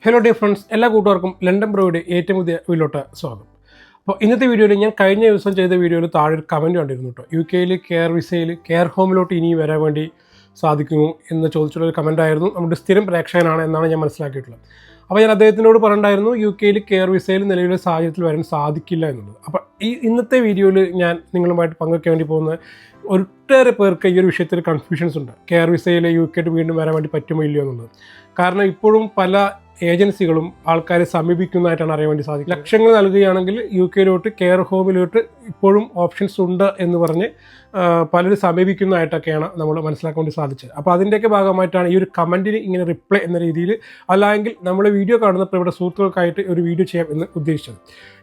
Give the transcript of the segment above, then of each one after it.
Hello dear friends, എല്ലാ കൂട്ടുകാർക്കും London ബ്രോയുടെ ഏറ്റവും പുതിയ വീഡിയോയിലോട്ട് സ്വാഗതം. അപ്പോൾ ഇന്നത്തെ വീഡിയോയിൽ ഞാൻ കഴിഞ്ഞ ദിവസം ചെയ്ത വീഡിയോയിൽ താഴെ ഒരു കമൻറ്റ് കണ്ടിരുന്നു കേട്ടോ. യു കെയിൽ കെയർ വിസയിൽ കെയർ ഹോമിലോട്ട് ഇനി വരാൻ വേണ്ടി സാധിക്കുമോ എന്ന് ചോദിച്ചുള്ളൊരു കമൻറ്റായിരുന്നു. നമ്മുടെ സ്ഥിരം പ്രേക്ഷകനാണ് എന്നാണ് ഞാൻ മനസ്സിലാക്കിയിട്ടുള്ളത്. അപ്പോൾ ഞാൻ അദ്ദേഹത്തിനോട് പറഞ്ഞിട്ടുണ്ടായിരുന്നു യു കെയിൽ കെയർ വിസയിൽ നിലവിലെ സാഹചര്യത്തിൽ വരാൻ സാധിക്കില്ല എന്നുള്ളത്. അപ്പോൾ ഇന്നത്തെ വീഡിയോയിൽ ഞാൻ നിങ്ങളുമായിട്ട് പങ്കുവയ്ക്കാൻ വേണ്ടി പോകുന്നത് ഒട്ടേറെ പേർക്ക് ഈ ഒരു വിഷയത്തിൽ കൺഫ്യൂഷൻസ് ഉണ്ട്. കെയർ വിസയിൽ യു കെയിൽ വീണ്ടും വരാൻ വേണ്ടി പറ്റുമോ ഇല്ലയോ എന്നുള്ളത്. കാരണം ഇപ്പോഴും പല ഏജൻസികളും ആൾക്കാരെ സമീപിക്കുന്നതായിട്ടാണ് അറിയാൻ വേണ്ടി സാധിക്കും. ലക്ഷങ്ങൾ നൽകുകയാണെങ്കിൽ യു കെയിലോട്ട് കെയർ ഹോമിലോട്ട് ഇപ്പോഴും ഓപ്ഷൻസ് ഉണ്ട് എന്ന് പറഞ്ഞ് പലരും സമീപിക്കുന്നതായിട്ടൊക്കെയാണ് നമ്മൾ മനസ്സിലാക്കാൻ വേണ്ടി സാധിച്ചത്. അപ്പോൾ അതിൻ്റെയൊക്കെ ഭാഗമായിട്ടാണ് ഈ ഒരു കമൻറ്റിന് ഇങ്ങനെ റിപ്ലൈ എന്ന രീതിയിൽ, അല്ലെങ്കിൽ നമ്മുടെ വീഡിയോ കാണുന്നപ്പോൾ ഇവിടെ സുഹൃത്തുക്കൾക്കായിട്ട് ഒരു വീഡിയോ ചെയ്യാം എന്ന് ഉദ്ദേശിച്ചത്.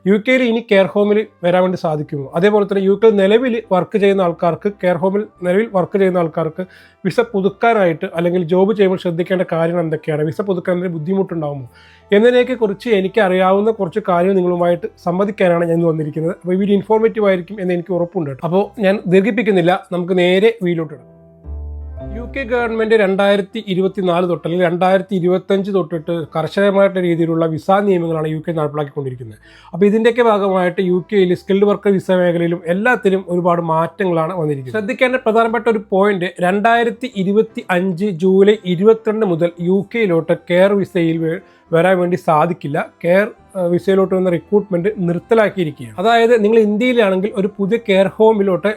യു കെയിൽ ഇനി കെയർ ഹോമിൽ വരാൻ വേണ്ടി സാധിക്കുമോ, അതേപോലെ തന്നെ യു കെയിൽ നിലവിൽ വർക്ക് ചെയ്യുന്ന ആൾക്കാർക്ക്, കെയർ ഹോമിൽ നിലവിൽ വർക്ക് ചെയ്യുന്ന ആൾക്കാർക്ക് വിസ പുതുക്കാനായിട്ട് അല്ലെങ്കിൽ ജോബ് ചെയ്യുമ്പോൾ ശ്രദ്ധിക്കേണ്ട കാര്യങ്ങൾ എന്തൊക്കെയാണ്, വിസ പുതുക്കാൻ ബുദ്ധിമുട്ടുണ്ടാകുമോ എന്നതിനെയൊക്കെ കുറിച്ച് എനിക്ക് അറിയാവുന്ന കുറച്ച് കാര്യങ്ങൾ നിങ്ങളുമായിട്ട് സംവദിക്കാനാണ് ഞാൻ വന്നിരിക്കുന്നത്. അപ്പോൾ ഈ വീഡിയോ ഇൻഫോർമേറ്റീവ് ആയിരിക്കും എന്ന് എനിക്ക് ഉറപ്പുണ്ട്. അപ്പോൾ ഞാൻ ദീർഘിപ്പിക്കുന്നില്ല, നമുക്ക് നേരെ വീഡിയോയിലോട്ട്. യു കെ ഗവൺമെൻറ് 2024 തൊട്ട് അല്ലെങ്കിൽ 2025 തൊട്ടിട്ട് കർശനമായിട്ടുള്ള രീതിയിലുള്ള വിസ നിയമങ്ങളാണ് യു കെ നടപ്പിലാക്കിക്കൊണ്ടിരിക്കുന്നത്. അപ്പോൾ ഇതിൻ്റെയൊക്കെ ഭാഗമായിട്ട് യു കെയിൽ സ്കിൽഡ് വർക്കർ വിസ മേഖലയിലും എല്ലാത്തിലും ഒരുപാട് മാറ്റങ്ങളാണ് വന്നിരിക്കുന്നത്. ശ്രദ്ധിക്കേണ്ട പ്രധാനപ്പെട്ട ഒരു പോയിന്റ്, 2025 ജൂലൈ 22 മുതൽ യു കെയിലോട്ട് കെയർ വിസയിൽ വരാൻ വേണ്ടി സാധിക്കില്ല. കെയർ വിസയിലോട്ട് വന്ന റിക്രൂട്ട്മെന്റ് നിർത്തലാക്കിയിരിക്കുകയാണ്. അതായത് നിങ്ങൾ ഇന്ത്യയിലാണെങ്കിൽ ഒരു പുതിയ കെയർ ഹോമിലോട്ട്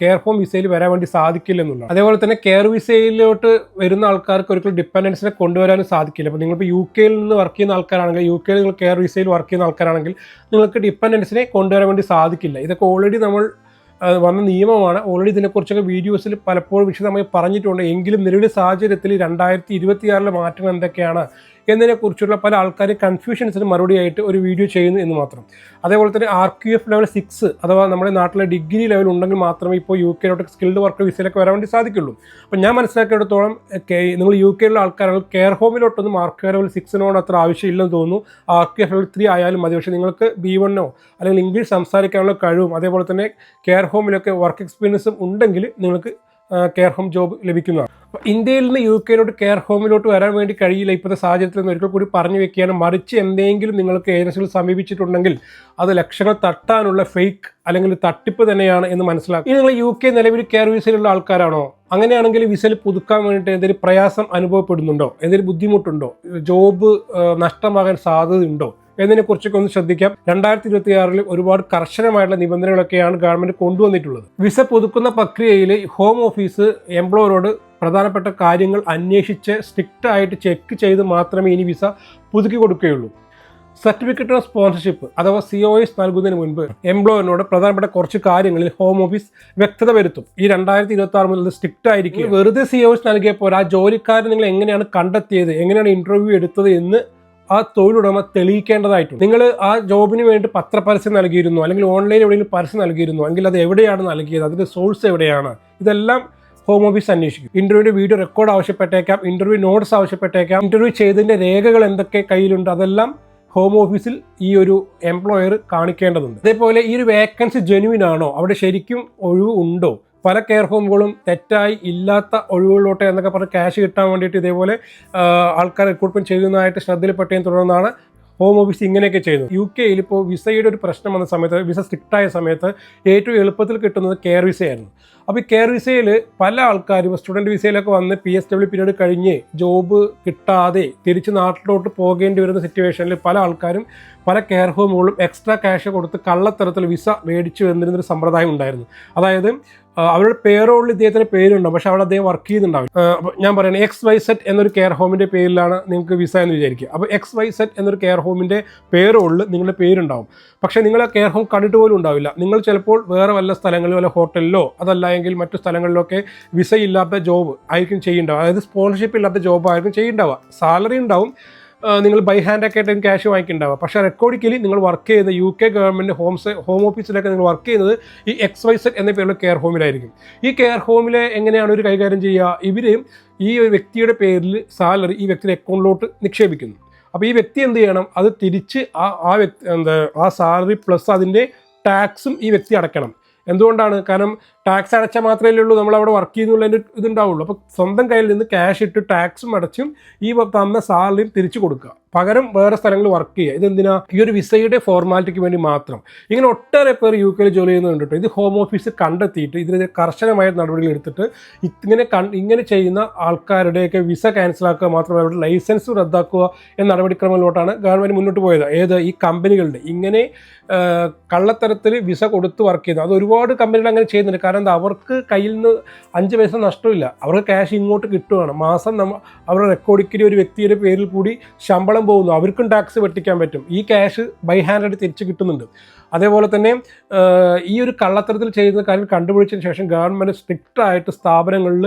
കെയർ ഹോം വിസയിൽ വരാൻ വേണ്ടി സാധിക്കില്ല എന്നുള്ളത്. അതേപോലെ തന്നെ കെയർ വിസയിലോട്ട് വരുന്ന ആൾക്കാർക്ക് ഒരിക്കലും ഡിപ്പെൻഡൻസിനെ കൊണ്ടുവരാനും സാധിക്കില്ല. അപ്പോൾ നിങ്ങളിപ്പോൾ യു കെയിൽ നിന്ന് വർക്ക് ചെയ്യുന്ന ആൾക്കാരാണെങ്കിൽ, യു കെയിൽ നിങ്ങൾ കെയർ വിസയിൽ വർക്ക് ചെയ്യുന്ന ആൾക്കാരാണെങ്കിൽ നിങ്ങൾക്ക് ഡിപ്പെൻഡൻസിനെ കൊണ്ടുവരാൻ വേണ്ടി സാധിക്കില്ല. ഇതൊക്കെ ഓൾറെഡി നമ്മൾ വന്ന നിയമമാണ്. ഓൾറെഡി ഇതിനെക്കുറിച്ചൊക്കെ വീഡിയോസിൽ പലപ്പോഴും വിശദമായി പറഞ്ഞിട്ടുണ്ട്. എങ്കിലും നിലവിലെ സാഹചര്യത്തിൽ 2026 മാറ്റങ്ങൾ എന്തൊക്കെയാണ് എന്നതിനെക്കുറിച്ചുള്ള പല ആൾക്കാർ കൺഫ്യൂഷൻസിന് മറുപടിയായിട്ട് ഒരു വീഡിയോ ചെയ്യുന്നു എന്ന് മാത്രം. അതേപോലെ തന്നെ RQF ലെവൽ 6 അഥവാ നമ്മുടെ നാട്ടിലെ ഡിഗ്രി ലെവൽ ഉണ്ടെങ്കിൽ മാത്രമേ ഇപ്പോൾ യു കെയിലോട്ട് സ്കിൽഡ് വർക്കർ വിസയിലൊക്കെ വരാൻ വേണ്ടി സാധിക്കുള്ളൂ. അപ്പോൾ ഞാൻ മനസ്സിലാക്കിയെടുത്തോളം നിങ്ങൾ യു കെയിലുള്ള ആൾക്കാരാണ് കെയർ ഹോമിലോട്ടൊന്നും RQF ലെവൽ 6 അത്ര ആവശ്യമില്ലെന്ന് തോന്നുന്നു. RQF ലെവൽ 3 ആയാലും മതി. പക്ഷേ നിങ്ങൾക്ക് B1 അല്ലെങ്കിൽ ഇംഗ്ലീഷ് സംസാരിക്കാനുള്ള കഴിവും അതേപോലെ തന്നെ കെയർ ഹോമിലൊക്കെ വർക്ക് എക്സ്പീരിയൻസും ഉണ്ടെങ്കിൽ നിങ്ങൾക്ക് കെയർ ഹോം ജോബ് ലഭിക്കുന്നതാണ്. അപ്പോൾ ഇന്ത്യയിൽ നിന്ന് യു കെയിലോട്ട് കെയർ ഹോമിലോട്ട് വരാൻ വേണ്ടി കഴിയില്ല ഇപ്പോഴത്തെ സാഹചര്യത്തിൽ നിന്ന് ഒരിക്കൽ കൂടി പറഞ്ഞു വെക്കുകയാണ്. മറിച്ച് എന്തെങ്കിലും നിങ്ങൾക്ക് ഏജൻസികൾ സമീപിച്ചിട്ടുണ്ടെങ്കിൽ അത് ലക്ഷങ്ങൾ തട്ടാനുള്ള ഫേക്ക് അല്ലെങ്കിൽ തട്ടിപ്പ് തന്നെയാണ് എന്ന് മനസ്സിലാക്കും. ഇനി നിങ്ങൾ യു കെ നിലവിൽ കെയർ വിസയിലുള്ള ആൾക്കാരാണോ, അങ്ങനെയാണെങ്കിൽ വിസയിൽ പുതുക്കാൻ വേണ്ടിയിട്ട് എന്തെങ്കിലും പ്രയാസം അനുഭവപ്പെടുന്നുണ്ടോ, എന്തെങ്കിലും ബുദ്ധിമുട്ടുണ്ടോ, ജോബ് നഷ്ടമാകാൻ സാധ്യതയുണ്ടോ എന്നതിനെക്കുറിച്ചൊക്കെ ഒന്ന് ശ്രദ്ധിക്കാം. 2026 ഒരുപാട് കർശനമായിട്ടുള്ള നിബന്ധനകളൊക്കെയാണ് ഗവൺമെന്റ് കൊണ്ടുവന്നിട്ടുള്ളത്. വിസ പുതുക്കുന്ന പ്രക്രിയയിൽ ഹോം ഓഫീസ് എംപ്ലോയറോട് പ്രധാനപ്പെട്ട കാര്യങ്ങൾ അന്വേഷിച്ച് സ്ട്രിക്റ്റ് ആയിട്ട് ചെക്ക് ചെയ്ത് മാത്രമേ ഇനി വിസ പുതുക്കി കൊടുക്കുകയുള്ളൂ. സർട്ടിഫിക്കറ്റ് ഓഫ് സ്പോൺസർഷിപ്പ് അഥവാ COS നൽകുന്നതിന് മുൻപ് എംപ്ലോയറിനോട് പ്രധാനപ്പെട്ട കുറച്ച് കാര്യങ്ങളിൽ ഹോം ഓഫീസ് വ്യക്തത വരുത്തും. ഈ 2026 മുതൽ സ്ട്രിക്റ്റ് ആയിരിക്കും. വെറുതെ COS നൽകിയപ്പോൾ ആ ജോലിക്കാരൻ നിങ്ങൾ എങ്ങനെയാണ് കണ്ടെത്തിയത്, എങ്ങനെയാണ് ഇന്റർവ്യൂ എടുത്തത് എന്ന് ആ തൊഴിലുടമ തെളിയിക്കേണ്ടതായിട്ടുണ്ട്. നിങ്ങൾ ആ ജോബിന് വേണ്ടി പത്രപരസ്യം നൽകിയിരുന്നു, അല്ലെങ്കിൽ ഓൺലൈൻ എവിടെയെങ്കിലും പരസ്യം നൽകിയിരുന്നു, എങ്കിൽ അത് എവിടെയാണ് നൽകിയത്, അതിൻ്റെ സോഴ്സ് എവിടെയാണ്, ഇതെല്ലാം ഹോം ഓഫീസ് അന്വേഷിക്കും. ഇന്റർവ്യൂവിന്റെ വീഡിയോ റെക്കോർഡ് ആവശ്യപ്പെട്ടേക്കാം, ഇന്റർവ്യൂ നോട്ട്സ് ആവശ്യപ്പെട്ടേക്കാം, ഇന്റർവ്യൂ ചെയ്തതിന്റെ രേഖകൾ എന്തൊക്കെ കയ്യിലുണ്ട് അതെല്ലാം ഹോം ഓഫീസിൽ ഈ ഒരു എംപ്ലോയർ കാണിക്കേണ്ടതുണ്ട്. അതേപോലെ ഈ ഒരു വേക്കൻസി ജെന്യുവിൻ ആണോ, അവിടെ ശരിക്കും ഒഴിവ് ഉണ്ടോ, പല കെയർ ഹോമുകളും തെറ്റായി ഇല്ലാത്ത ഒഴിവുകളിലോട്ട് എന്നൊക്കെ പറഞ്ഞ് ക്യാഷ് കിട്ടാൻ വേണ്ടിയിട്ട് ഇതേപോലെ ആൾക്കാർ റിക്രൂട്ട്മെന്റ് ചെയ്യുന്നതായിട്ട് ശ്രദ്ധയിൽപ്പെട്ടതിനെ തുടർന്നാണ് ഹോം ഓഫീസ് ഇങ്ങനെയൊക്കെ ചെയ്യുന്നത്. യു കെയിൽ ഇപ്പോൾ വിസയുടെ ഒരു പ്രശ്നം വന്ന സമയത്ത്, വിസ സ്ട്രിക്റ്റായ സമയത്ത് ഏറ്റവും എളുപ്പത്തിൽ കിട്ടുന്നത് കെയർ വിസയായിരുന്നു. അപ്പോൾ ഈ കെയർ വിസയിൽ പല ആൾക്കാരും സ്റ്റുഡൻറ്റ് വിസയിലൊക്കെ വന്ന് PSW പീരീഡ് കഴിഞ്ഞ് ജോബ് കിട്ടാതെ തിരിച്ച് നാട്ടിലോട്ട് പോകേണ്ടി വരുന്ന സിറ്റുവേഷനിൽ പല ആൾക്കാരും പല കെയർ ഹോമുകളും എക്സ്ട്രാ ക്യാഷ് കൊടുത്ത് കള്ളത്തരത്തിൽ വിസ മേടിച്ചു വന്നിരുന്നൊരു സമ്പ്രദായം ഉണ്ടായിരുന്നു. അതായത് അവരുടെ പേരോളിൽ ഇദ്ദേഹത്തിൻ്റെ പേരുണ്ടാവും, പക്ഷേ അവിടെ അദ്ദേഹം വർക്ക് ചെയ്യുന്നുണ്ടാവും. അപ്പോൾ ഞാൻ പറയുന്നത് XYZ എന്നൊരു കെയർ ഹോമിൻ്റെ പേരിലാണ് നിങ്ങൾക്ക് വിസ എന്ന് വിചാരിക്കുക. അപ്പോൾ XYZ എന്നൊരു കെയർ ഹോമിൻ്റെ പേരോളിൽ നിങ്ങളുടെ പേരുണ്ടാവും. പക്ഷേ നിങ്ങൾ ആ കെയർ ഹോം കണ്ടിട്ട് പോലും ഉണ്ടാവില്ല. നിങ്ങൾ ചിലപ്പോൾ വേറെ വല്ല സ്ഥലങ്ങളിലോ വല്ല ഹോട്ടലിലോ അതല്ല എങ്കിൽ മറ്റു സ്ഥലങ്ങളിലൊക്കെ വിസ ഇല്ലാത്ത ജോബ് ആയിരിക്കും ചെയ്യുന്നുണ്ടാവുക. അതായത് സ്പോൺസർഷിപ്പ് ഇല്ലാത്ത ജോബ് ആയിരിക്കും ചെയ്യുന്നുണ്ടാവുക. സാലറി ഉണ്ടാവും, നിങ്ങൾ ബൈ ഹാൻഡൊക്കെ ആയിട്ട് ക്യാഷ് വാങ്ങിക്കുന്നുണ്ടാവുക. പക്ഷേ റെക്കോർഡിക്കലി നിങ്ങൾ വർക്ക് ചെയ്യുന്ന യു കെ ഗവൺമെൻറ് ഹോം ഓഫീസിലൊക്കെ നിങ്ങൾ വർക്ക് ചെയ്യുന്നത് ഈ XYZ എന്ന പേരുള്ള കെയർ ഹോമിലായിരിക്കും. ഈ കെയർ ഹോമിലെ എങ്ങനെയാണ് ഒരു കൈകാര്യം ചെയ്യുക, ഇവർ ഈ വ്യക്തിയുടെ പേരിൽ സാലറി ഈ വ്യക്തിയുടെ അക്കൗണ്ടിലോട്ട് നിക്ഷേപിക്കുന്നു. അപ്പോൾ ഈ വ്യക്തി എന്ത് ചെയ്യണം, അത് തിരിച്ച് ആ സാലറി പ്ലസ് അതിൻ്റെ ടാക്സും ഈ വ്യക്തി അടയ്ക്കണം. എന്തുകൊണ്ടാണ്? കാരണം ടാക്സ് അടച്ചാൽ മാത്രമേ ഉള്ളൂ നമ്മൾ അവിടെ വർക്ക് ചെയ്യുന്നുള്ളതിൻ്റെ ഇതുണ്ടാവുള്ളൂ. അപ്പോൾ സ്വന്തം കയ്യിൽ നിന്ന് ക്യാഷ് ഇട്ട് ടാക്സും അടച്ചും ഈ തന്ന സാലറിയും തിരിച്ചു കൊടുക്കുക, പകരം വേറെ സ്ഥലങ്ങളിൽ വർക്ക് ചെയ്യുക. ഇതെന്തിനാ? ഈ ഒരു വിസയുടെ ഫോർമാലിറ്റിക്ക് വേണ്ടി മാത്രം. ഇങ്ങനെ ഒട്ടേറെ പേർ UK ജോലി ചെയ്യുന്നുണ്ട് കേട്ടോ. ഇത് ഹോം ഓഫീസ് കണ്ടെത്തിയിട്ട് ഇതിന് കർശനമായ നടപടികൾ എടുത്തിട്ട് ഇങ്ങനെ ചെയ്യുന്ന ആൾക്കാരുടെയൊക്കെ വിസ ക്യാൻസലാക്കുക മാത്രമല്ല അവരുടെ ലൈസൻസ് റദ്ദാക്കുക എന്ന നടപടിക്രമങ്ങളിലോട്ടാണ് ഗവൺമെൻറ് മുന്നോട്ട് പോയത്. ഈ കമ്പനികളുടെ ഇങ്ങനെ കള്ളത്തരത്തിൽ വിസ കൊടുത്ത് വർക്ക് ചെയ്യുന്നത്. അത് ഒരുപാട് കമ്പനികൾ അങ്ങനെ ചെയ്യുന്നുണ്ട്. കാരണം എന്താ, അവർക്ക് കയ്യിൽ നിന്ന് 5 പൈസ നഷ്ടമില്ല, അവർക്ക് ക്യാഷ് ഇങ്ങോട്ട് കിട്ടുകയാണ്. മാസം അവരുടെ റെക്കോർഡിക്കലി ഒരു വ്യക്തിയുടെ പേരിൽ കൂടി ശമ്പളം പോകുന്നു, അവർക്കും ടാക്സ് വെട്ടിക്കാൻ പറ്റും. ഈ ക്യാഷ് ബൈ ഹാൻഡായിട്ട് തിരിച്ച് കിട്ടുന്നുണ്ട്. അതേപോലെ തന്നെ ഈ ഒരു കള്ളത്തരത്തിൽ ചെയ്യുന്ന കാര്യം കണ്ടുപിടിച്ചതിന് ശേഷം ഗവൺമെൻറ് സ്ട്രിക്റ്റായിട്ട് സ്ഥാപനങ്ങളിൽ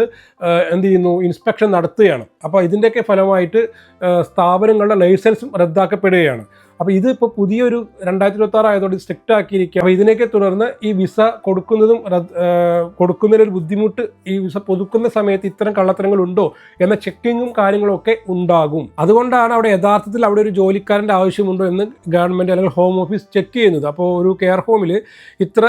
എന്ത് ചെയ്യുന്നു, ഇൻസ്പെക്ഷൻ നടത്തുകയാണ്. അപ്പോൾ ഇതിൻ്റെയൊക്കെ ഫലമായിട്ട് സ്ഥാപനങ്ങളുടെ ലൈസൻസും റദ്ദാക്കപ്പെടുകയാണ്. അപ്പോൾ ഇതിപ്പോൾ പുതിയൊരു 2026 ആയതോടെ സ്ട്രിക്റ്റ് ആക്കിയിരിക്കുക. അപ്പോൾ ഇതിനെയൊക്കെ തുടർന്ന് ഈ വിസ കൊടുക്കുന്നതിനൊരു ബുദ്ധിമുട്ട്, ഈ വിസ പുതുക്കുന്ന സമയത്ത് ഇത്തരം കള്ളത്തരങ്ങൾ ഉണ്ടോ എന്ന ചെക്കിങ്ങും കാര്യങ്ങളും ഒക്കെ ഉണ്ടാകും. അതുകൊണ്ടാണ് അവിടെ യഥാർത്ഥത്തിൽ അവിടെ ഒരു ജോലിക്കാരൻ്റെ ആവശ്യമുണ്ടോ എന്ന് ഗവൺമെൻറ് അല്ലെങ്കിൽ ഹോം ഓഫീസ് ചെക്ക് ചെയ്യുന്നത്. അപ്പോൾ ഒരു കെയർ ഹോമിൽ ഇത്ര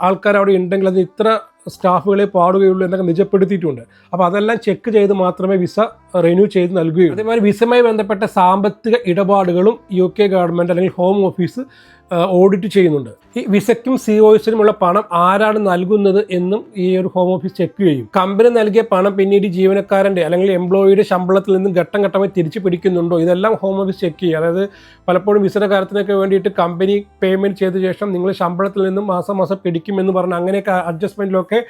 ആൾക്കാർ അവിടെ ഉണ്ടെങ്കിൽ അത് ഇത്ര സ്റ്റാഫുകളെ പാടുകയുള്ളൂ എന്നൊക്കെ നിജപ്പെടുത്തിയിട്ടുണ്ട്. അപ്പോൾ അതെല്ലാം ചെക്ക് ചെയ്ത് മാത്രമേ വിസ റിന്യൂ ചെയ്ത് നൽകുകയുള്ളൂ. അതേമാതിരി വിസയുമായി ബന്ധപ്പെട്ട സാമ്പത്തിക ഇടപാടുകളും UK ഗവൺമെൻറ് അല്ലെങ്കിൽ ഹോം ഓഫീസ് ഓഡിറ്റ് ചെയ്യുന്നുണ്ട്. ഈ വിസയ്ക്കും COSനുമുള്ള പണം ആരാണ് നൽകുന്നത് എന്നും ഈ ഒരു ഹോം ഓഫീസ് ചെക്ക് ചെയ്യും. കമ്പനി നൽകിയ പണം പിന്നീട് ജീവനക്കാരൻ്റെ അല്ലെങ്കിൽ എംപ്ലോയിയുടെ ശമ്പളത്തിൽ നിന്നും ഘട്ടം ഘട്ടമായി തിരിച്ചു പിടിക്കുന്നുണ്ടോ, ഇതെല്ലാം ഹോം ഓഫീസ് ചെക്ക് ചെയ്യും. അതായത് പലപ്പോഴും വിസയുടെ കാര്യത്തിനൊക്കെ വേണ്ടിയിട്ട് കമ്പനി പേയ്മെൻറ്റ് ചെയ്ത ശേഷം നിങ്ങൾ ശമ്പളത്തിൽ നിന്നും മാസം പിടിക്കുമെന്ന് പറഞ്ഞ് അങ്ങനെയൊക്കെ അഡ്ജസ്റ്റ്മെൻറ്റിലൊക്കെ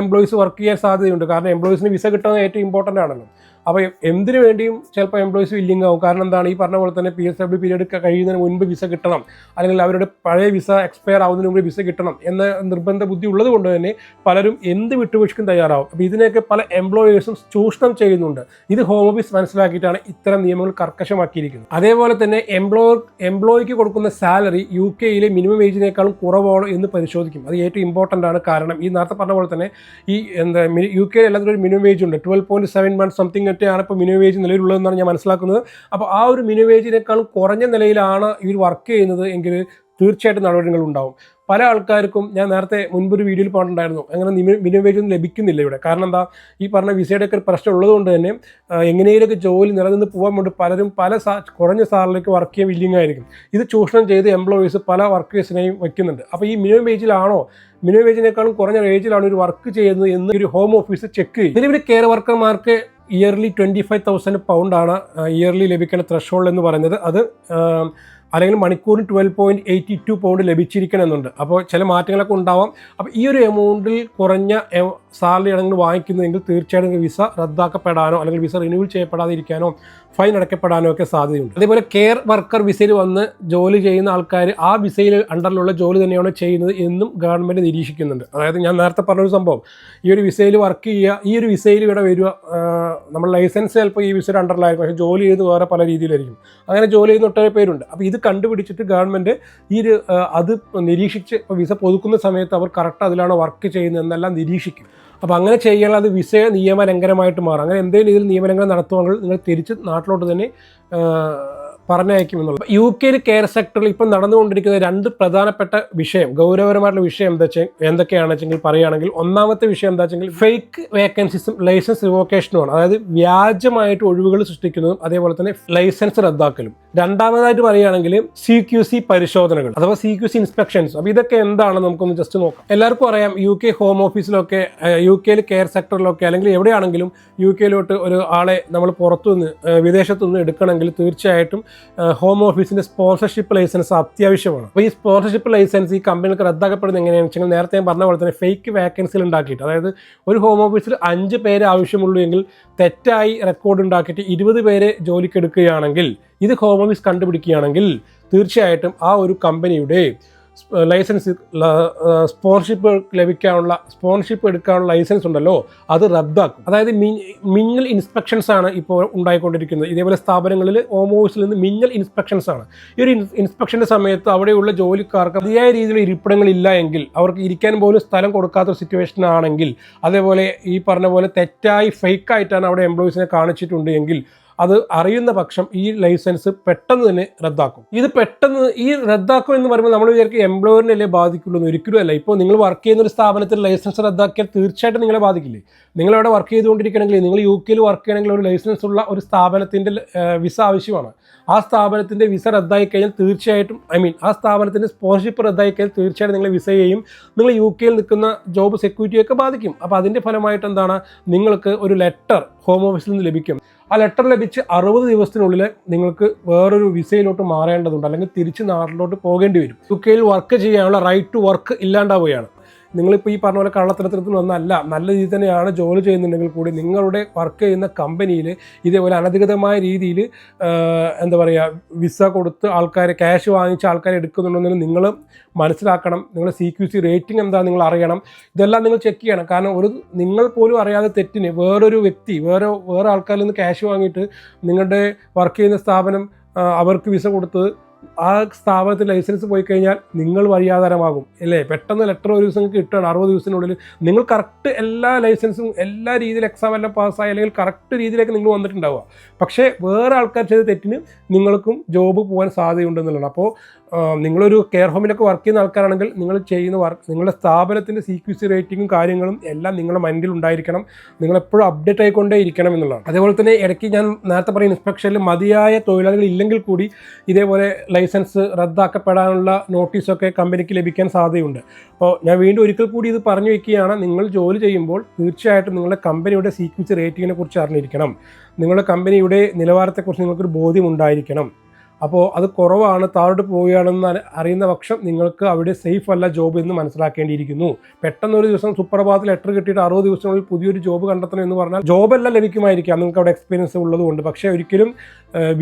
എംപ്ലോയീസ് വർക്ക് ചെയ്യാൻ സാധ്യതയുണ്ട്. കാരണം എംപ്ലോയീസിന് വിസ കിട്ടുന്നത് ഏറ്റവും ഇമ്പോർട്ടൻ്റ് ആണല്ലോ. അപ്പോൾ എന്തിനു വേണ്ടിയും ചിലപ്പോൾ എംപ്ലോയീസ് വില്ലിങ് ആവും. കാരണം എന്താണ്, ഈ പറഞ്ഞ പോലെ തന്നെ PSW പീരീഡ് കഴിയുന്നതിന് മുൻപ് വിസ കിട്ടണം, അല്ലെങ്കിൽ അവരുടെ പഴയ വിസ എക്സ്പയർ ആവുന്നതിന് മുമ്പ് വിസ കിട്ടണം എന്ന നിർബന്ധ ബുദ്ധി ഉള്ളത് കൊണ്ട് തന്നെ പലരും എന്ത് വിട്ടുവീഴ്ചയ്ക്കും തയ്യാറാവും. അപ്പോൾ ഇതിനെയൊക്കെ പല എംപ്ലോയേഴ്സും ചൂഷണം ചെയ്യുന്നുണ്ട്. ഇത് ഹോം ഓഫീസ് മനസ്സിലാക്കിയിട്ടാണ് ഇത്തരം നിയമങ്ങൾ കർക്കശമാക്കിയിരിക്കുന്നത്. അതേപോലെ തന്നെ എംപ്ലോയിക്ക് കൊടുക്കുന്ന സാലറി UKയിലെ മിനിമം വേജിനേക്കാളും കുറവാണോ എന്ന് പരിശോധിക്കും. അത് ഏറ്റവും ഇമ്പോർട്ടൻ്റ് ആണ്. കാരണം ഈ നേരത്തെ പറഞ്ഞ പോലെ തന്നെ ഈ UK എല്ലാത്തിനും ഒരു മിനിമം വേജ് ഉണ്ട്. 12.7 months സംതിങ് ആണ് ഇപ്പോൾ മിനിമം വേജ് നിലവിലുള്ളതെന്നാണ് ഞാൻ മനസ്സിലാക്കുന്നത്. അപ്പോൾ ആ ഒരു മിനിമം വേജിനേക്കാളും കുറഞ്ഞ നിലയിലാണ് ഇവർ വർക്ക് ചെയ്യുന്നത് എങ്കിൽ തീർച്ചയായിട്ടും നടപടികൾ ഉണ്ടാവും. പല ആൾക്കാർക്കും ഞാൻ നേരത്തെ മുൻപൊരു വീഡിയോയിൽ പറഞ്ഞിട്ടുണ്ടായിരുന്നു, അങ്ങനെ മിനിമം വേജ് ഒന്നും ലഭിക്കുന്നില്ല ഇവിടെ. കാരണം എന്താ, ഈ പറഞ്ഞ വിസയുടെയൊക്കെ പ്രശ്നം ഉള്ളതുകൊണ്ട് തന്നെ എങ്ങനെയൊക്കെ ജോലി നിലനിന്ന് പോകാൻ വേണ്ടി പലരും കുറഞ്ഞ സാലറിക്ക് വർക്ക് ചെയ്യാൻ വില്ലിങ് ആയിരിക്കും. ഇത് ചൂഷണം ചെയ്ത് എംപ്ലോയീസ് പല വർക്കേഴ്സിനെയും വയ്ക്കുന്നുണ്ട്. അപ്പോൾ ഈ മിനിമം വേജിനേക്കാളും കുറഞ്ഞ വേജിലാണ് ഒരു വർക്ക് ചെയ്യുന്നത് എന്ന് ഒരു ഹോം ഓഫീസ് ചെക്ക് ചെയ്യും. നിലവിൽ കെയർ വർക്കർമാർക്ക് ഇയർലി 25,000 പൗണ്ടാണ് ഇയർലി ലഭിക്കേണ്ട ത്രഷോൾഡ് എന്ന് പറയുന്നത്. അത് അല്ലെങ്കിൽ മണിക്കൂറിന് 12.82 പൗണ്ട് ലഭിച്ചിരിക്കണമെന്നുണ്ട്. അപ്പോൾ ചില മാറ്റങ്ങളൊക്കെ ഉണ്ടാവാം. അപ്പോൾ ഈ ഒരു എമൗണ്ടിൽ കുറഞ്ഞ സാലറി ആണെങ്കിൽ വാങ്ങിക്കുന്നതെങ്കിൽ തീർച്ചയായിട്ടും വിസ റദ്ദാക്കപ്പെടാനോ അല്ലെങ്കിൽ വിസ റിന്യൂവൽ ചെയ്യപ്പെടാതിരിക്കാനോ ഫൈൻ അടയ്ക്കപ്പെടാനോ ഒക്കെ സാധ്യതയുണ്ട്. അതേപോലെ കെയർ വർക്കർ വിസയിൽ വന്ന് ജോലി ചെയ്യുന്ന ആൾക്കാർ ആ വിസയിൽ അണ്ടറിലുള്ള ജോലി തന്നെയാണ് ചെയ്യുന്നത് എന്നും ഗവൺമെൻറ് നിരീക്ഷിക്കുന്നുണ്ട്. അതായത് ഞാൻ നേരത്തെ പറഞ്ഞൊരു സംഭവം, ഈ ഒരു വിസയിൽ വർക്ക് ചെയ്യുക, ഈ ഒരു വിസയിൽ ഇവിടെ വരിക, നമ്മൾ ലൈസൻസ് ചിലപ്പോൾ ഈ വിസയുടെ അണ്ടറിലായിരിക്കും, പക്ഷേ ജോലി ചെയ്ത് വേറെ പല രീതിയിലായിരിക്കും. അങ്ങനെ ജോലി ചെയ്യുന്ന ഒട്ടേറെ പേരുണ്ട്. അപ്പോൾ ഇത് കണ്ടുപിടിച്ചിട്ട് ഗവൺമെൻറ് അത് നിരീക്ഷിച്ച് വിസ പുതുക്കുന്ന സമയത്ത് അവർ കറക്റ്റ് അതിലാണ് വർക്ക് ചെയ്യുന്നത് എന്നെല്ലാം നിരീക്ഷിക്കും. അപ്പോൾ അങ്ങനെ ചെയ്യാൻ അത് വിസ നിയമലംഘനമായിട്ട് മാറും. അങ്ങനെ എന്തെങ്കിലും ഇതിൽ നിയമലംഘനം നടത്തുവാണെങ്കിൽ നിങ്ങൾ തിരിച്ച് നാട്ടിലോട്ട് തന്നെ പറഞ്ഞയക്കുമെന്നുള്ളത്. UKയിൽ കെയർ സെക്ടറിൽ ഇപ്പം നടന്നുകൊണ്ടിരിക്കുന്ന 2 പ്രധാനപ്പെട്ട വിഷയം, ഗൗരവപരമായിട്ടുള്ള വിഷയം എന്തൊക്കെയാണെന്ന് വെച്ചെങ്കിൽ പറയുകയാണെങ്കിൽ, ഒന്നാമത്തെ വിഷയം എന്താ വെച്ചെങ്കിൽ ഫേക്ക് വേക്കൻസീസും ലൈസൻസ് റിവോക്കേഷനുമാണ്. അതായത് വ്യാജമായിട്ട് ഒഴിവുകൾ സൃഷ്ടിക്കുന്നതും അതേപോലെ തന്നെ ലൈസൻസ് റദ്ദാക്കലും. രണ്ടാമതായിട്ട് പറയുകയാണെങ്കിൽ CQC പരിശോധനകൾ അഥവാ CQC ഇൻസ്പെക്ഷൻസ്. അപ്പോൾ ഇതൊക്കെ എന്താണെന്ന് നമുക്കൊന്ന് ജസ്റ്റ് നോക്കാം. എല്ലാവർക്കും അറിയാം, UK ഹോം ഓഫീസിലൊക്കെ, UKയിൽ കെയർ സെക്ടറിലൊക്കെ അല്ലെങ്കിൽ എവിടെയാണെങ്കിലും UKയിലോട്ട് ഒരു ആളെ നമ്മൾ പുറത്തുനിന്ന് വിദേശത്തുനിന്ന് എടുക്കണമെങ്കിൽ തീർച്ചയായിട്ടും ഹോം ഓഫീസിൻ്റെ സ്പോൺസർഷിപ്പ് ലൈസൻസ് അത്യാവശ്യമാണ്. അപ്പോൾ ഈ സ്പോൺസർഷിപ്പ് ലൈസൻസ് ഈ കമ്പനികൾക്ക് റദ്ദാക്കപ്പെടുന്നത് എങ്ങനെയാണെന്ന് വെച്ചാൽ, നേരത്തെ ഞാൻ പറഞ്ഞ പോലെ തന്നെ ഫേക്ക് വാക്കൻസികൾ ഉണ്ടാക്കിയിട്ട്, അതായത് ഒരു ഹോം ഓഫീസിൽ 5 പേരെ ആവശ്യമുള്ളൂ എങ്കിൽ തെറ്റായി റെക്കോർഡ് ഉണ്ടാക്കിയിട്ട് 20 പേരെ ജോലിക്കെടുക്കുകയാണെങ്കിൽ, ഇത് ഹോം ഓഫീസ് കണ്ടുപിടിക്കുകയാണെങ്കിൽ തീർച്ചയായിട്ടും ആ ഒരു കമ്പനിയുടെ ലൈസൻസ് സ്പോൺസർഷിപ്പ് എടുക്കാനുള്ള ലൈസൻസ് ഉണ്ടല്ലോ അത് റദ്ദാക്കും. അതായത് മിന്നൽ ഇൻസ്പെക്ഷൻസ് ആണ് ഇപ്പോൾ ഉണ്ടായിക്കൊണ്ടിരിക്കുന്നത്. ഇതേപോലെ സ്ഥാപനങ്ങളിൽ ഹോം ഓഫീസിൽ നിന്ന് മിന്നൽ ഇൻസ്പെക്ഷൻസ് ആണ്. ഈ ഒരു ഇൻസ്പെക്ഷൻ്റെ സമയത്ത് അവിടെയുള്ള ജോലിക്കാർക്ക് മതിയായ രീതിയിലുള്ള ഇരിപ്പിടങ്ങളില്ല എങ്കിൽ, അവർക്ക് ഇരിക്കാൻ പോലും സ്ഥലം കൊടുക്കാത്തൊരു സിറ്റുവേഷൻ ആണെങ്കിൽ, അതേപോലെ ഈ പറഞ്ഞ പോലെ തെറ്റായി ഫേക്കായിട്ടാണ് അവിടെ എംപ്ലോയീസിനെ കാണിച്ചിട്ടുണ്ട് എങ്കിൽ അത് അറിയുന്ന പക്ഷം ഈ ലൈസൻസ് പെട്ടെന്ന് തന്നെ റദ്ദാക്കും. ഇത് പെട്ടെന്ന് ഈ റദ്ദാക്കും എന്ന് പറയുമ്പോൾ നമ്മൾ വിചാരിക്കും എംപ്ലോയറിനല്ലേ ബാധിക്കുള്ളൂ എന്ന്. ഒരിക്കലും അല്ല. ഇപ്പോൾ നിങ്ങൾ വർക്ക് ചെയ്യുന്ന ഒരു സ്ഥാപനത്തിൽ ലൈസൻസ് റദ്ദാക്കിയാൽ തീർച്ചയായിട്ടും നിങ്ങളെ ബാധിക്കില്ലേ? നിങ്ങളവിടെ വർക്ക് ചെയ്തുകൊണ്ടിരിക്കണമെങ്കിൽ, നിങ്ങൾ UK വർക്ക് ചെയ്യണമെങ്കിൽ ഒരു ലൈസൻസ് ഉള്ള ഒരു സ്ഥാപനത്തിൻ്റെ വിസ ആവശ്യമാണ്. ആ സ്ഥാപനത്തിൻ്റെ വിസ റദ്ദായി കഴിഞ്ഞാൽ തീർച്ചയായിട്ടും ആ സ്ഥാപനത്തിൻ്റെ സ്പോൺസർഷിപ്പ് റദ്ദായി കഴിഞ്ഞാൽ തീർച്ചയായിട്ടും നിങ്ങൾ വിസയെയും നിങ്ങൾ UK നിൽക്കുന്ന ജോബ് സെക്യൂരിറ്റിയൊക്കെ ബാധിക്കും. അപ്പോൾ അതിൻ്റെ ഫലമായിട്ട് എന്താണ്, നിങ്ങൾക്ക് ഒരു ലെറ്റർ ഹോം ഓഫീസിൽ നിന്ന് ലഭിക്കും. ആ ലെറ്റർ ലഭിച്ച് 60 ദിവസത്തിനുള്ളിൽ നിങ്ങൾക്ക് വേറൊരു വിസയിലോട്ട് മാറേണ്ടതുണ്ട്, അല്ലെങ്കിൽ തിരിച്ച് നാട്ടിലോട്ട് പോകേണ്ടി വരും. UK വർക്ക് ചെയ്യാനുള്ള റൈറ്റ് ടു വർക്ക് ഇല്ലാണ്ടാവുകയാണ്. നിങ്ങളിപ്പോൾ ഈ പറഞ്ഞ പോലെ കള്ളത്തരത്തിൽ ഒന്നല്ല, നല്ല രീതിയിൽ തന്നെയാണ് ജോലി ചെയ്യുന്നുണ്ടെങ്കിൽ കൂടി നിങ്ങളുടെ വർക്ക് ചെയ്യുന്ന കമ്പനിയിൽ ഇതേപോലെ അനധികൃതമായ രീതിയിൽ വിസ കൊടുത്ത് ആൾക്കാരെ, ക്യാഷ് വാങ്ങിച്ച് ആൾക്കാരെ എടുക്കുന്നുണ്ടെന്ന് നിങ്ങൾ മനസ്സിലാക്കണം. നിങ്ങളുടെ CQC റേറ്റിംഗ് എന്താ നിങ്ങൾ അറിയണം. ഇതെല്ലാം നിങ്ങൾ ചെക്ക് ചെയ്യണം. കാരണം നിങ്ങൾ പോലും അറിയാതെ തെറ്റിന് വേറൊരു വ്യക്തി വേറെ ആൾക്കാരിൽ നിന്ന് ക്യാഷ് വാങ്ങിയിട്ട് നിങ്ങളുടെ വർക്ക് ചെയ്യുന്ന സ്ഥാപനം അവർക്ക് വിസ കൊടുത്ത് ആ സ്ഥാപനത്തിൽ ലൈസൻസ് പോയി കഴിഞ്ഞാൽ നിങ്ങൾ വഴിയാധാരമാകും അല്ലേ? പെട്ടെന്ന് ലെറ്റർ ഒരു ദിവസം കിട്ടുകയാണ് 60 ദിവസത്തിനുള്ളിൽ. നിങ്ങൾ കറക്റ്റ് എല്ലാ ലൈസൻസും എല്ലാ രീതിയിൽ എക്സാം എല്ലാം പാസ്സായി അല്ലെങ്കിൽ കറക്റ്റ് രീതിയിലേക്ക് നിങ്ങൾ വന്നിട്ടുണ്ടാവുക. പക്ഷേ വേറെ ആൾക്കാർ ചെയ്ത തെറ്റിന് നിങ്ങൾക്കും ജോബ് പോകാൻ സാധ്യതയുണ്ടെന്നുള്ളതാണ്. അപ്പോൾ നിങ്ങളൊരു കെയർ ഹോമിലൊക്കെ വർക്ക് ചെയ്യുന്ന ആൾക്കാരാണെങ്കിൽ നിങ്ങൾ ചെയ്യുന്ന വർക്ക്, നിങ്ങളുടെ സ്ഥാപനത്തിൻ്റെ CQC റേറ്റിങ്ങും കാര്യങ്ങളും എല്ലാം നിങ്ങളുടെ മൈൻഡിൽ ഉണ്ടായിരിക്കണം. നിങ്ങളെപ്പോഴും അപ്ഡേറ്റ് ആയിക്കൊണ്ടേ ഇരിക്കണം എന്നുള്ളതാണ്. അതേപോലെ തന്നെ ഇടയ്ക്ക് ഞാൻ നേരത്തെ പറയുന്ന ഇൻസ്പെക്ഷനിൽ മതിയായ തൊഴിലാളികൾ ഇല്ലെങ്കിൽ കൂടി ഇതേപോലെ ലൈസൻസ് റദ്ദാക്കപ്പെടാനുള്ള നോട്ടീസൊക്കെ കമ്പനിക്ക് ലഭിക്കാൻ സാധ്യതയുണ്ട്. അപ്പോൾ ഞാൻ വീണ്ടും ഒരിക്കൽ കൂടി ഇത് പറഞ്ഞു വയ്ക്കുകയാണ്, നിങ്ങൾ ജോലി ചെയ്യുമ്പോൾ തീർച്ചയായിട്ടും നിങ്ങളുടെ കമ്പനിയുടെ CQC റേറ്റിങ്ങിനെ കുറിച്ച് അറിഞ്ഞിരിക്കണം. നിങ്ങളുടെ കമ്പനിയുടെ നിലവാരത്തെക്കുറിച്ച് നിങ്ങൾക്കൊരു ബോധ്യം ഉണ്ടായിരിക്കണം. അപ്പോൾ അത് കുറവാണ്, താഴോട്ട് പോവുകയാണെന്ന് അറിയുന്ന പക്ഷം നിങ്ങൾക്ക് അവിടെ സേഫ് അല്ല ജോബ് എന്ന് മനസ്സിലാക്കേണ്ടിയിരിക്കുന്നു. പെട്ടെന്നൊരു ദിവസം സുപ്രഭാതത്തിൽ ലെറ്റർ കിട്ടിയിട്ട് 60 ദിവസത്തിനുള്ളിൽ പുതിയൊരു ജോബ് കണ്ടെത്തണം എന്ന് പറഞ്ഞാൽ ജോബെല്ലാം ലഭിക്കുമായിരിക്കാം, നിങ്ങൾക്ക് അവിടെ എക്സ്പീരിയൻസ് ഉള്ളതുകൊണ്ട്. പക്ഷേ ഒരിക്കലും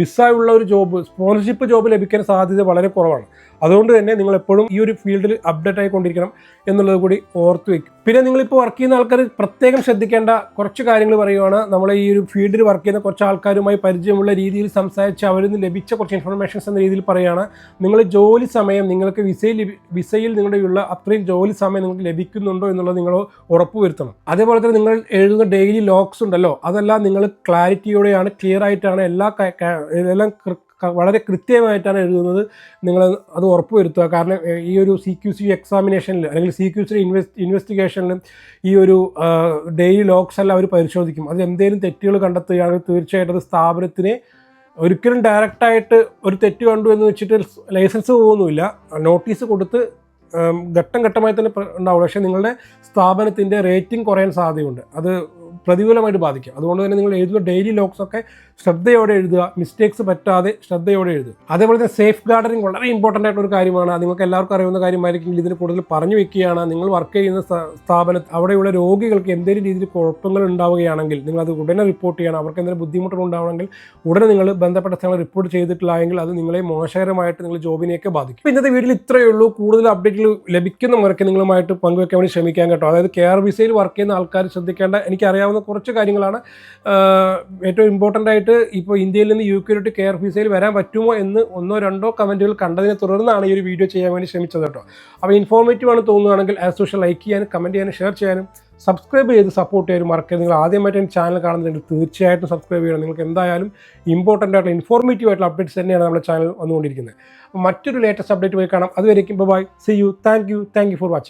വിസ ഉള്ള ഒരു ജോബ്, സ്പോൺസർഷിപ്പ് ജോബ് ലഭിക്കാൻ സാധ്യത വളരെ കുറവാണ്. അതുകൊണ്ട് തന്നെ നിങ്ങൾ എപ്പോഴും ഈ ഒരു ഫീൽഡിൽ അപ്ഡേറ്റ് ആയിക്കൊണ്ടിരിക്കണം എന്നുള്ളത് കൂടി ഓർത്ത് വയ്ക്കും. പിന്നെ നിങ്ങളിപ്പോൾ വർക്ക് ചെയ്യുന്ന ആൾക്കാർ പ്രത്യേകം ശ്രദ്ധിക്കേണ്ട കുറച്ച് കാര്യങ്ങൾ പറയുകയാണ്. നമ്മൾ ഈ ഒരു ഫീൽഡിൽ വർക്ക് ചെയ്യുന്ന കുറച്ച് ആൾക്കാരുമായി പരിചയമുള്ള രീതിയിൽ സംസാരിച്ച് അവരിൽ നിന്ന് ലഭിച്ച കുറച്ച് ഇൻഫർമേഷൻസ് എന്ന രീതിയിൽ പറയുകയാണ്. നിങ്ങൾ ജോലി സമയം നിങ്ങൾക്ക് വിസയിൽ നിങ്ങളുടെയുള്ള അത്രയും ജോലി സമയം നിങ്ങൾക്ക് ലഭിക്കുന്നുണ്ടോ എന്നുള്ളത് നിങ്ങൾ ഉറപ്പുവരുത്തണം. അതേപോലെ തന്നെ നിങ്ങൾ എഴുതുന്ന ഡെയിലി ലോഗ്സ് ഉണ്ടല്ലോ, അതെല്ലാം നിങ്ങൾ ക്ലാരിറ്റിയോടെയാണ്, ക്ലിയർ ആയിട്ടാണ്, എല്ലാം വളരെ കൃത്യമായിട്ടാണ് എഴുതുന്നത്. നിങ്ങൾ അത് ഉറപ്പുവരുത്തുക. കാരണം ഈ ഒരു CQC എക്സാമിനേഷനിൽ അല്ലെങ്കിൽ CQC ഇൻവെസ്റ്റിഗേഷനിൽ ഈ ഒരു ഡെയിലി ലോഗ്സ് എല്ലാം അവർ പരിശോധിക്കും. അതിൽ എന്തെങ്കിലും തെറ്റുകൾ കണ്ടെത്തുകയാണെങ്കിൽ തീർച്ചയായിട്ടും അത് സ്ഥാപനത്തിനെ ഒരിക്കലും ഡയറക്റ്റായിട്ട് ഒരു തെറ്റ് കണ്ടു എന്ന് വെച്ചിട്ട് ലൈസൻസ് പോകുന്നില്ല, നോട്ടീസ് കൊടുത്ത് ഘട്ടം ഘട്ടമായി തന്നെ ഉണ്ടാവുള്ളൂ. പക്ഷേ നിങ്ങളുടെ സ്ഥാപനത്തിൻ്റെ റേറ്റിംഗ് കുറയാൻ സാധ്യതയുണ്ട്, അത് പ്രതികൂലമായിട്ട് ബാധിക്കും. അതുകൊണ്ട് തന്നെ നിങ്ങൾ എഴുതുന്ന ഡെയിലി ലോഗ്സൊക്കെ ശ്രദ്ധയോടെ എഴുതുക, മിസ്റ്റേക്സ് പറ്റാതെ ശ്രദ്ധയോടെ എഴുതുക. അതേപോലെ തന്നെ സേഫ് ഗാർഡറിങ് വളരെ ഇമ്പോർട്ടൻ്റ് ആയിട്ടൊരു കാര്യമാണ്. നിങ്ങൾക്ക് എല്ലാവർക്കും അറിയുന്ന കാര്യമായിരിക്കും, ഇതിന് കൂടുതൽ പറഞ്ഞു വെക്കുകയാണ്. നിങ്ങൾ വർക്ക് ചെയ്യുന്ന സ്ഥാപനത്തിൽ അവിടെയുള്ള രോഗികൾക്ക് എന്തെങ്കിലും രീതിയിൽ കുഴപ്പങ്ങൾ ഉണ്ടാവുകയാണെങ്കിൽ നിങ്ങൾ അത് ഉടനെ റിപ്പോർട്ട് ചെയ്യണം. അവർക്ക് എന്തെങ്കിലും ബുദ്ധിമുട്ടുകൾ ഉണ്ടാവണമെങ്കിൽ ഉടനെ നിങ്ങൾ ബന്ധപ്പെട്ട സ്ഥലങ്ങൾ റിപ്പോർട്ട് ചെയ്തിട്ടില്ല എങ്കിൽ അത് നിങ്ങളെ മോശകരമായിട്ട് നിങ്ങൾ ജോബിനെയൊക്കെ ബാധിക്കും. ഇന്നത്തെ വീഡിയോയിൽ ഇത്രയേ ഉള്ളൂ. കൂടുതൽ അപ്ഡേറ്റുകൾ ലഭിക്കുന്ന മുറയ്ക്ക് നിങ്ങളുമായിട്ട് പങ്കുവെക്കാൻ വേണ്ടി ശ്രമിക്കാൻ കേട്ടോ. അതായത് കെയർ വിസയിൽ വർക്ക് ചെയ്യുന്ന ആൾക്കാർ ശ്രദ്ധിക്കേണ്ട എനിക്കറിയാവുന്ന കുറച്ച് കാര്യങ്ങളാണ്. ഏറ്റവും ഇമ്പോർട്ടൻ്റ് ആയിട്ട് ഇപ്പോൾ ഇന്ത്യയിൽ നിന്ന് UK കെയർ വിസയിൽ വരാൻ പറ്റുമോ എന്ന് 1-2 കമൻറ്റുകൾ കണ്ടതിനെ തുടർന്നാണ് ഈ ഒരു വീഡിയോ ചെയ്യാൻ വേണ്ടി ശ്രമിച്ചത് കേട്ടോ. അപ്പോൾ ഇൻഫോർമേറ്റീവ് ആണ് തോന്നുകയാണെങ്കിൽ ആസ് യൂഷ്വൽ ലൈക്ക് ചെയ്യാനും കമൻറ്റ് ചെയ്യാനും ഷെയർ ചെയ്യാനും സബ്സ്ക്രൈബ് ചെയ്ത് സപ്പോർട്ട് ചെയ്യാനും മറക്കരുത്. നിങ്ങൾ ആദ്യമായിട്ട് എൻ്റെ ചാനൽ കാണുന്നുണ്ടെങ്കിൽ തീർച്ചയായിട്ടും സബ്സ്ക്രൈബ് ചെയ്യണം. നിങ്ങൾക്ക് എന്തായാലും ഇമ്പോർട്ടൻ്റ് ആയിട്ടുള്ള ഇൻഫോർമേറ്റീവ് ആയിട്ടുള്ള അപ്ഡേറ്റ്സ് തന്നെയാണ് നമ്മുടെ ചാനൽ വന്നുകൊണ്ടിരിക്കുന്നത്. മറ്റൊരു ലേറ്റസ്റ്റ് അപ്ഡേറ്റ് പോയി കാണാം. അതുവരേക്കും bye, see you, thank you for watching.